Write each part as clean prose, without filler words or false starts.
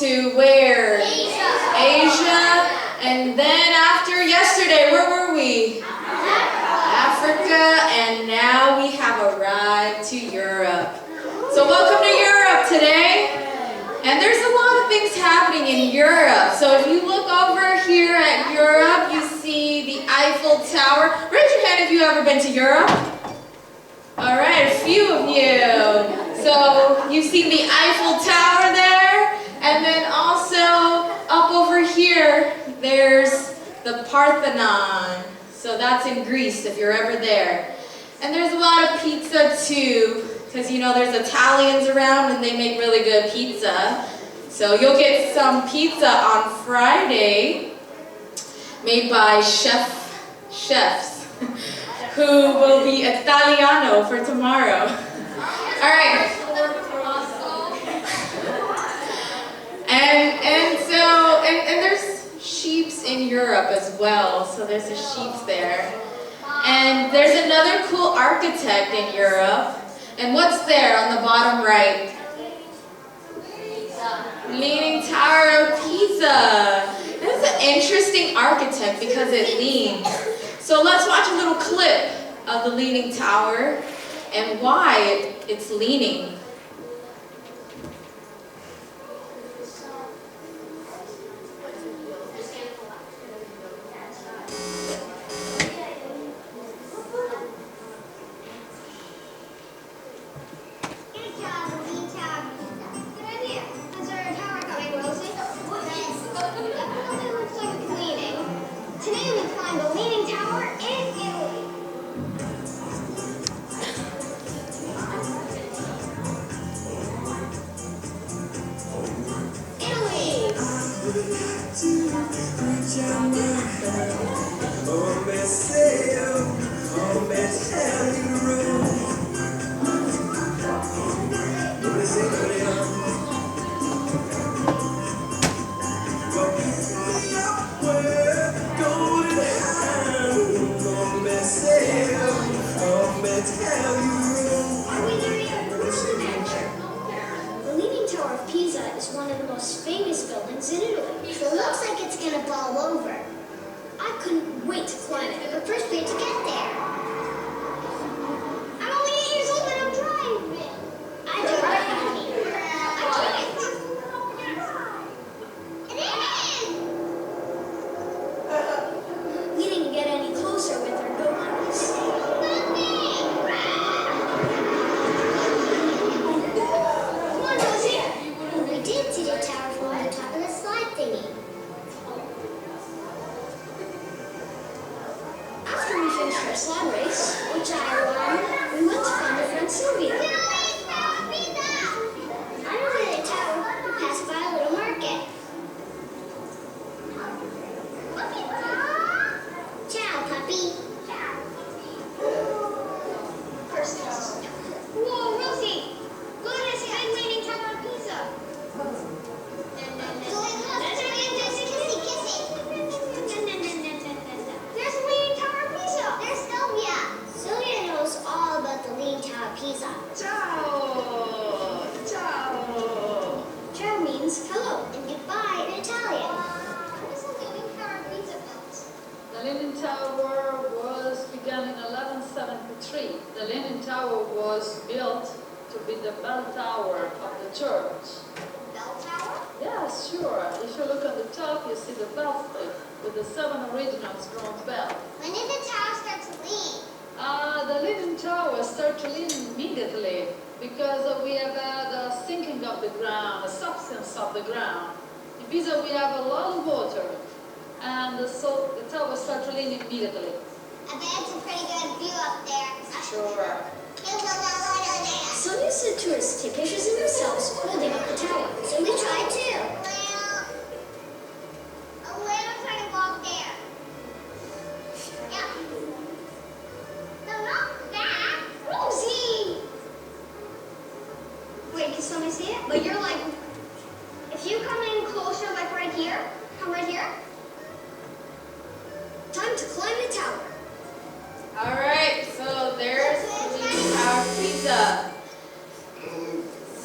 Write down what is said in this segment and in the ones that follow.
to where? Asia. And then after yesterday, where were we? Africa. And now we have arrived to Europe. So welcome to Europe today. And there's a lot of things happening in Europe. So if you look over here at Europe, you see the Eiffel Tower. Raise your hand if you've ever been to Europe. All right, a few of you. So you've seen the Eiffel Tower there. And then also up over here, there's the Parthenon. So that's in Greece if you're ever there. And there's a lot of pizza too. Because you know there's Italians around and they make really good pizza. So you'll get some pizza on Friday made by chefs who will be Italiano for tomorrow. Alright. And there's sheeps in Europe as well. So there's a sheep there. And there's another cool architect in Europe. And what's there on the bottom right? Leaning Tower of Pisa. This is an interesting architect because it leans. So let's watch a little clip of the Leaning Tower and why it's leaning.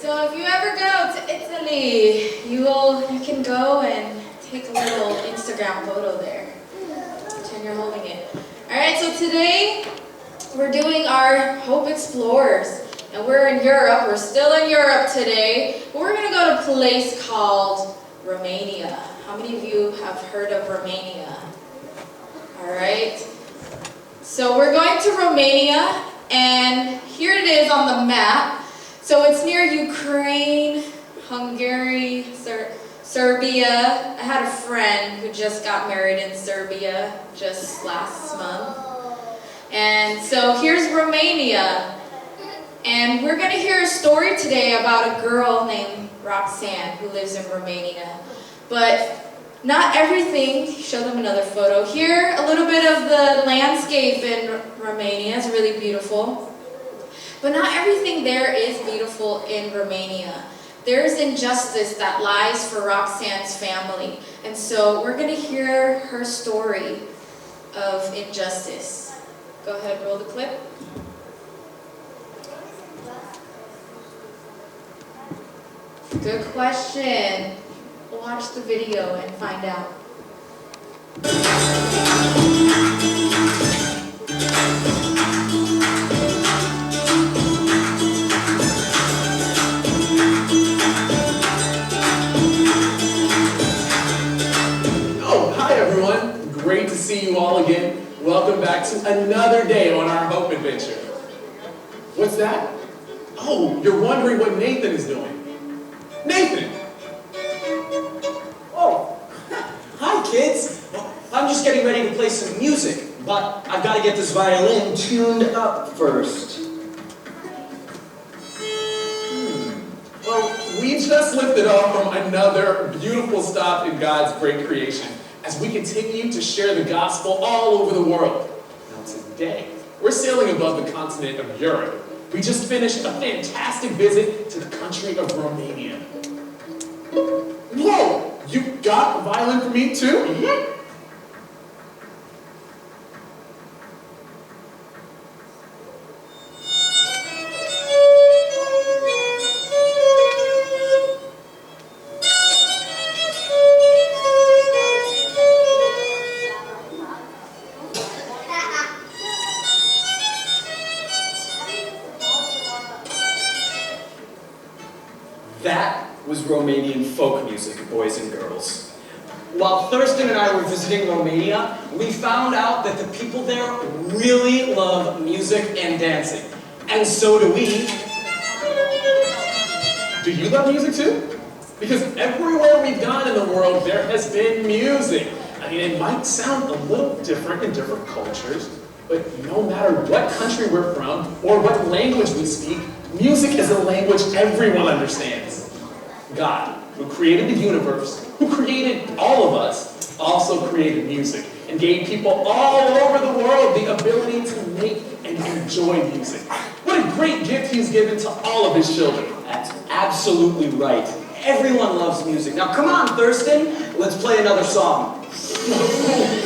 So if you ever go to Italy, you Instagram photo there. Pretend you're holding it. Alright, so today we're doing our Hope Explorers. And we're in Europe. We're still in Europe today. But we're going to go to a place called Romania. How many of you have heard of Romania? Alright. So we're going to Romania, and here it is on the map. So it's near Ukraine, Hungary, Serbia. I had a friend who just got married in Serbia just last month. And so here's Romania. And we're going to hear a story today about a girl named Roxanne who lives in Romania. But not everything, show them another photo. Here, a little bit of the landscape in Romania is really beautiful. But not everything there is beautiful in Romania. There's injustice that lies for Roxanne's family. And so we're going to hear her story of injustice. Go ahead, roll the clip. Good question. Watch the video and find out. Oh, hi everyone. Great to see you all again. Welcome back to another day on our Hope Adventure. What's that? Oh, you're wondering what Nathan is doing. Nathan! Oh, hi kids. Well, I'm just getting ready to play some music, but I've got to get this violin tuned up first. Well, we just lifted off from another beautiful stop in God's great creation as we continue to share the gospel all over the world. Now today, we're sailing above the continent of Europe. We just finished a fantastic visit to the country of Romania. Whoa! You got a violin for me too? Mm-hmm. That was Romanian folk music, boys and girls. While Thurston and I were visiting Romania, we found out that the people there really love music and dancing. And so do we. Do you love music too? Because everywhere we've gone in the world, there has been music. I mean, it might sound a little different in different cultures, but no matter what country we're from or what language we speak, music is a language everyone understands. God, who created the universe, who created all of us, also created music and gave people all over the world the ability to make and enjoy music. What a great gift he's given to all of his children. That's absolutely right. Everyone loves music. Now come on, Thurston, let's play another song.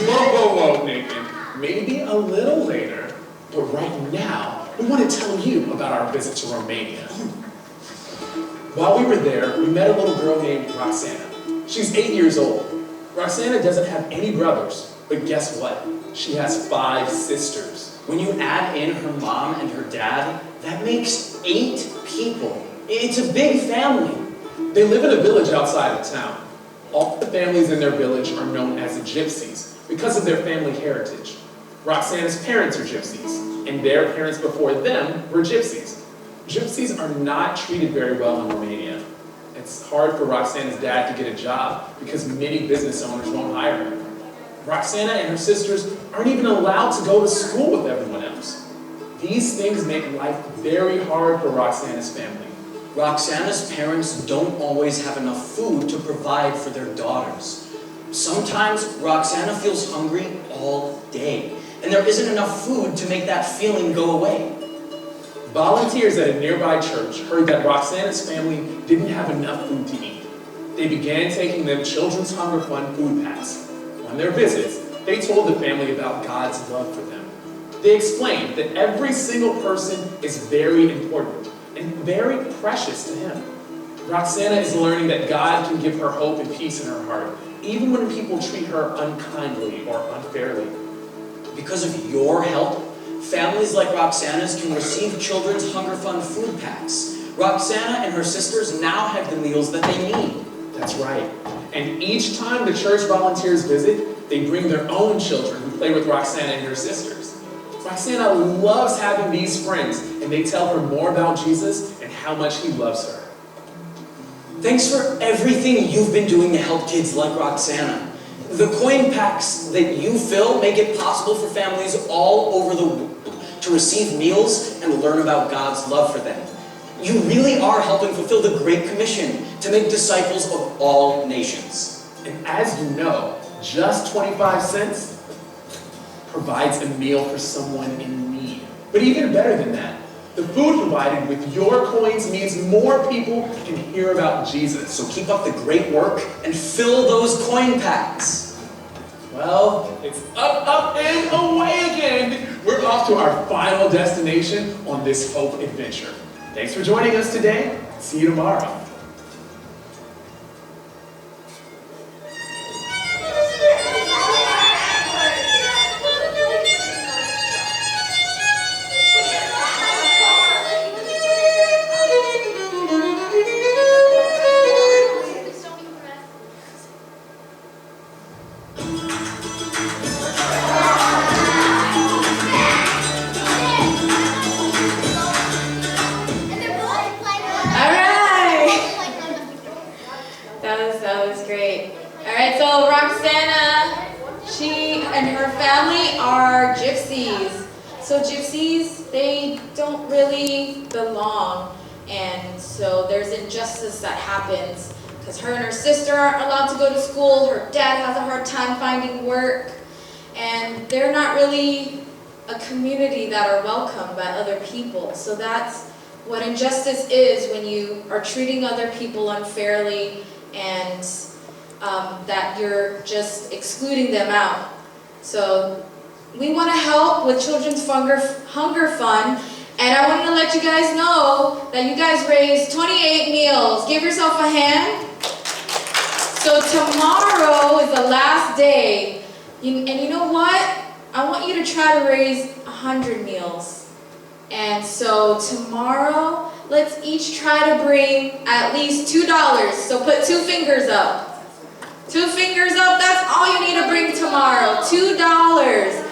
Whoa, Nathan. Maybe a little later, but right now, we want to tell you about our visit to Romania. While we were there, we met a little girl named Roxana. She's 8 years old. Roxana doesn't have any brothers, but guess what? She has 5 sisters. When you add in her mom and her dad, that makes 8 people. It's a big family. They live in a village outside of town. All the families in their village are known as the gypsies because of their family heritage. Roxana's parents are gypsies, and their parents before them were gypsies. Gypsies are not treated very well in Romania. It's hard for Roxana's dad to get a job because many business owners won't hire him. Roxana and her sisters aren't even allowed to go to school with everyone else. These things make life very hard for Roxana's family. Roxana's parents don't always have enough food to provide for their daughters. Sometimes Roxana feels hungry all day, and there isn't enough food to make that feeling go away. Volunteers at a nearby church heard that Roxana's family didn't have enough food to eat. They began taking them Children's Hunger Fund food packs. On their visits, they told the family about God's love for them. They explained that every single person is very important and very precious to him. Roxana is learning that God can give her hope and peace in her heart, even when people treat her unkindly or unfairly. Because of your help, families like Roxana's can receive Children's Hunger Fund food packs. Roxana and her sisters now have the meals that they need. That's right. And each time the church volunteers visit, they bring their own children who play with Roxana and her sisters. Roxana loves having these friends, and they tell her more about Jesus and how much he loves her. Thanks for everything you've been doing to help kids like Roxana. The coin packs that you fill make it possible for families all over the world to receive meals and learn about God's love for them. You really are helping fulfill the Great Commission to make disciples of all nations. And as you know, just 25 cents provides a meal for someone in need. But even better than that, the food provided with your coins means more people can hear about Jesus. So keep up the great work and fill those coin packs. Well, it's up, up, and away again. We're off to our final destination on this Hope adventure. Thanks for joining us today. See you tomorrow. That was great. All right, so Roxana, she and her family are gypsies. So gypsies, they don't really belong. And so there's injustice that happens because her and her sister aren't allowed to go to school. Her dad has a hard time finding work. And they're not really a community that are welcomed by other people. So that's what injustice is, when you are treating other people unfairly and that you're just excluding them out. So we want to help with Children's Hunger Fund, and I want to let you guys know that you guys raised 28 meals. Give yourself a hand. So tomorrow is the last day, and you know what? I want you to try to raise 100 meals. And so tomorrow, let's each try to bring at least $2. So put 2 fingers up. 2 fingers up, that's all you need to bring tomorrow. $2.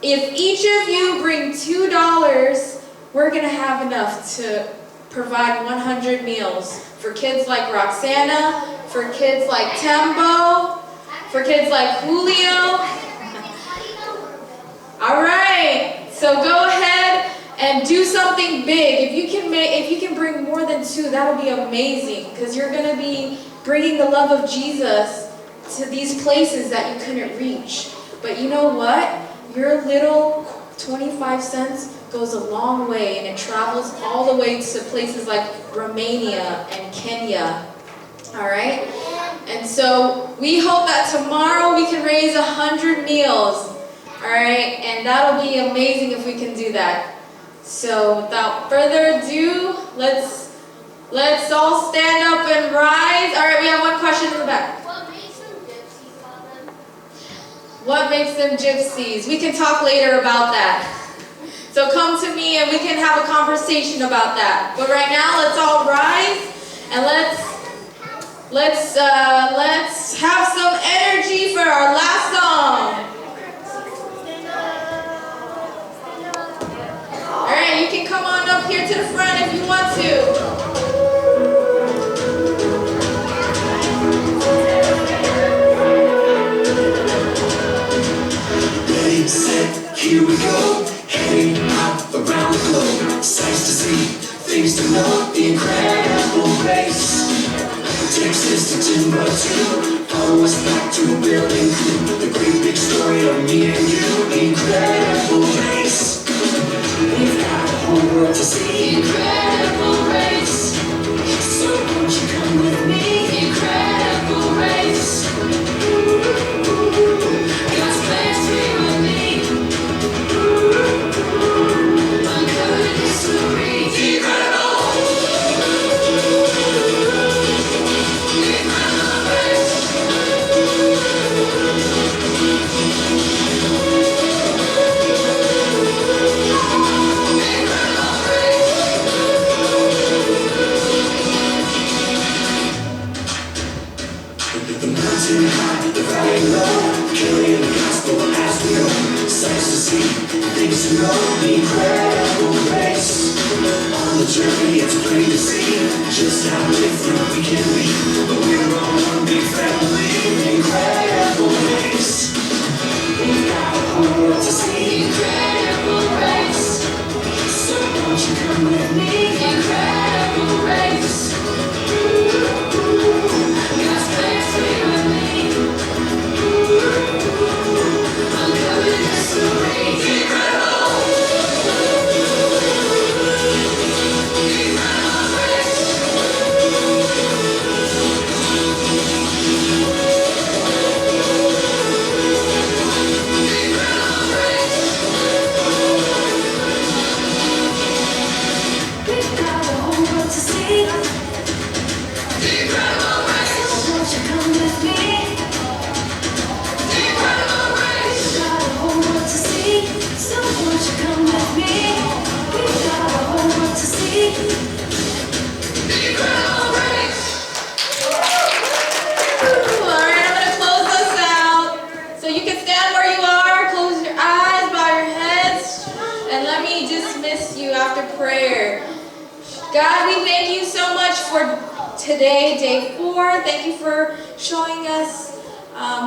If each of you bring $2, we're going to have enough to provide 100 meals for kids like Roxana, for kids like Tembo, for kids like Julio. All right, so go ahead and do something big. If you can bring more than 2, that'll be amazing, because you're going to be bringing the love of Jesus to these places that you couldn't reach. But you know what? Your little 25 cents goes a long way, and it travels all the way to places like Romania and Kenya. All right? And so we hope that tomorrow we can raise 100 meals. All right? And that'll be amazing if we can do that. So without further ado, let's all stand up and rise. All right, we have one question in the back. What makes them gypsies, Mom? What makes them gypsies? We can talk later about that. So come to me and we can have a conversation about that. But right now, let's all rise and let's have some energy for our last song. All right, you can come on up here to the front if you want to. Ready, set, here we go. Heading out around the globe. Sights to see, things to know. The incredible race. Texas to Timbuktu. Follow us back to a building crew. The great big story of me and you. Incredible race. We've got a whole world to see. Incredible race. So won't you come with me? Incredible race. God's plans for you and me. Uncovered history. Incredible. Incredible race. mountain high, the valley low, carrying the gospel as we go. Sights to see, things to know, the incredible grace. On the journey, it's plain to see just how different we can be, but we're all one big family. The incredible grace. We've got a whole world to see. Incredible race. So won't you come with me? Incredible race. God's plans for you and me. Uncover the story. Incredible. Incredible race. We've got a whole world to see. Incredible race. So won't you come with me? Incredible race. We've got a whole world to see. So won't you come with me? We've got a whole world to see. Incredible race. All right, I'm going to close us out. So you can stand where you are, close your eyes, bow your heads, and let me dismiss you after prayer. God, we thank you so much for today, day 4. Thank you for showing us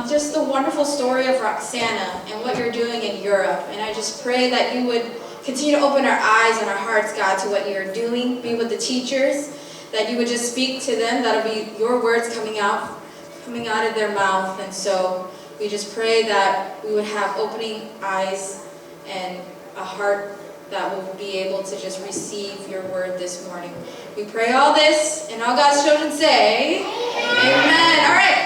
just the wonderful story of Roxana and what you're doing in Europe. And I just pray that you would continue to open our eyes and our hearts, God, to what you're doing. Be with the teachers, that you would just speak to them. That'll be your words coming out of their mouth. And so we just pray that we would have opening eyes and a heart that will be able to just receive your word this morning. We pray all this, and all God's children say, Amen. All right.